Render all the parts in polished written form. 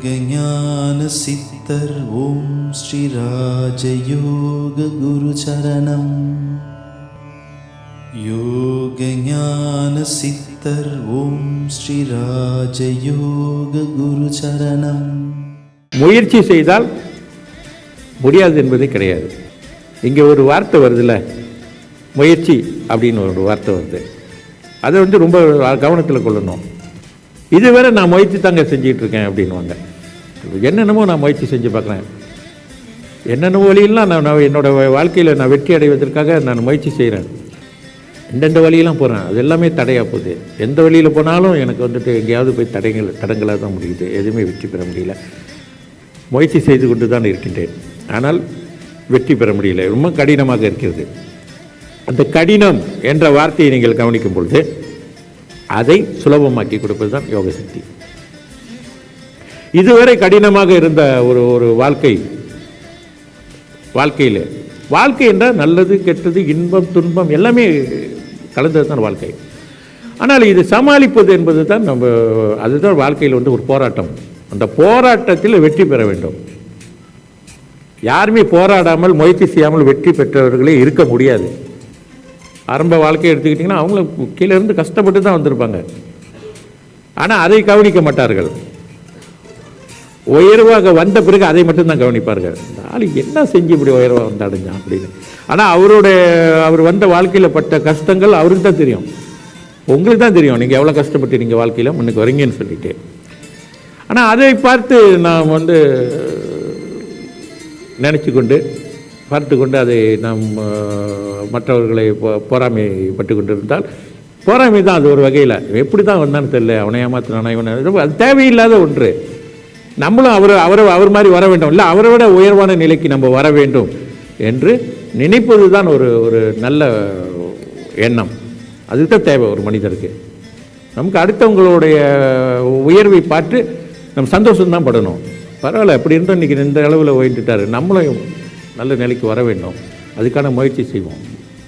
ஞான சித்தர் ஓம் ஸ்ரீ ராஜயோக குரு சரணம். யோக ஞான சித்தர் ஓம் ஸ்ரீ ராஜயோக குரு சரணம். முயற்சி செய்தால் முடியாது என்பதே கிடையாது. இங்கே ஒரு வார்த்தை வருதுல்ல, முயற்சி அப்படின்னு ஒரு வார்த்தை வருது. அதை ரொம்ப கவனத்தில் கொள்ளணும். இதுவரை நான் முயற்சி தாங்க செஞ்சிகிட்டு இருக்கேன் அப்படின்வாங்க. என்னென்னமோ நான் முயற்சி செஞ்சு பார்க்குறேன், என்னென்ன வழியெல்லாம் நான் என்னோடய வாழ்க்கையில் நான் வெற்றி அடைவதற்காக நான் முயற்சி செய்கிறேன். எந்தெந்த வழியெல்லாம் போகிறேன், அது எல்லாமே தடையாக போகுது. எந்த வழியில் போனாலும் எனக்கு எங்கேயாவது போய் தடங்களாக தான் முடியுது. எதுவுமே வெற்றி பெற முடியல. முயற்சி செய்து கொண்டு தான் இருக்கின்றேன், ஆனால் வெற்றி பெற முடியல. ரொம்ப கடினமாக இருக்கிறது. அந்த கடினம் என்ற வார்த்தையை நீங்கள் கவனிக்கும் பொழுது அதை சுலபமாக்கி கொடுப்பது தான் யோக சக்தி. இதுவரை கடினமாக இருந்த ஒரு வாழ்க்கையில் வாழ்க்கை என்றால் நல்லது கெட்டது இன்பம் துன்பம் எல்லாமே கலந்தது தான் வாழ்க்கை. ஆனால் இது சமாளிப்பது என்பது தான் அதுதான் வாழ்க்கையில் ஒரு போராட்டம். அந்த போராட்டத்தில் வெற்றி பெற வேண்டும். யாருமே போராடாமல் முயற்சி செய்யாமல் வெற்றி பெற்றவர்களே இருக்க முடியாது. ஆரம்ப வாழ்க்கையை எடுத்துக்கிட்டிங்கன்னா அவங்களும் கீழே இருந்து கஷ்டப்பட்டு தான் வந்திருப்பாங்க. ஆனால் அதை கவனிக்க மாட்டார்கள். உயர்வாக வந்த பிறகு அதை மட்டும்தான் கவனிப்பார்கள். இந்த ஆள் என்ன செஞ்சு இப்படி உயர்வாக வந்து அடைஞ்சான் அப்படின்னு. ஆனால் அவர் வந்த வாழ்க்கையில் பட்ட கஷ்டங்கள் அவருக்கு தான் தெரியும். உங்களுக்கு தான் தெரியும் நீங்கள் எவ்வளோ கஷ்டப்பட்டு நீங்கள் வாழ்க்கையில் முன்னுக்கு வரீங்கன்னு சொல்லிட்டு. ஆனால் அதை பார்த்து நாம் நினச்சி கொண்டு பார்த்து கொண்டு அதை நாம் மற்றவர்களை பொறாமைப்பட்டு கொண்டு இருந்தால் பொறாமை தான் அது ஒரு வகையில். எப்படி தான் வந்தான்னு தெரியல, அவனை ஏமாத்தினானா இவனை, அது தேவையில்லாத ஒன்று. நம்மளும் அவர் மாதிரி வர வேண்டும், இல்லை அவரை விட உயர்வான நிலைக்கு நம்ம வர வேண்டும் என்று நினைப்பது தான் ஒரு நல்ல எண்ணம். அதுதான் தேவை ஒரு மனிதருக்கு. நமக்கு அடுத்தவங்களுடைய உயர்வை பார்த்து நம்ம சந்தோஷம்தான் படணும். பரவாயில்ல, அப்படி இருந்தால் இன்றைக்கி இந்த அளவில் ஓய்ந்துட்டார், நம்மளும் நல்ல நிலைக்கு வர வேண்டும். அதுக்கான முயற்சி செய்வோம்.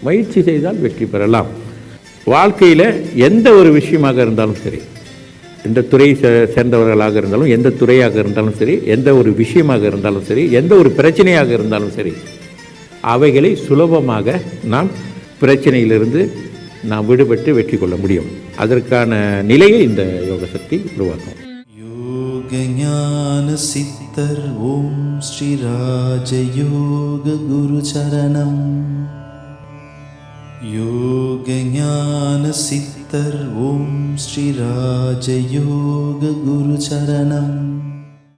முயற்சி செய்தால் வெற்றி பெறலாம். வாழ்க்கையில் எந்த ஒரு விஷயமாக இருந்தாலும் சரி, எந்த துறையை சேர்ந்தவர்களாக இருந்தாலும், எந்த துறையாக இருந்தாலும் சரி, எந்த ஒரு விஷயமாக இருந்தாலும் சரி, எந்த ஒரு பிரச்சனையாக இருந்தாலும் சரி, அவைகளை சுலபமாக நாம் பிரச்சனையிலிருந்து நாம் விடுபட்டு வெற்றி கொள்ள முடியும். அதற்கான நிலையை இந்த யோக சக்தி உருவாக்கும். ஞான சித்தர் ஓம் ஸ்ரீ ராஜயோக குரு சரணம். யோக ஞான சித்தர் ஓம் ஸ்ரீ ராஜயோக குரு சரணம்.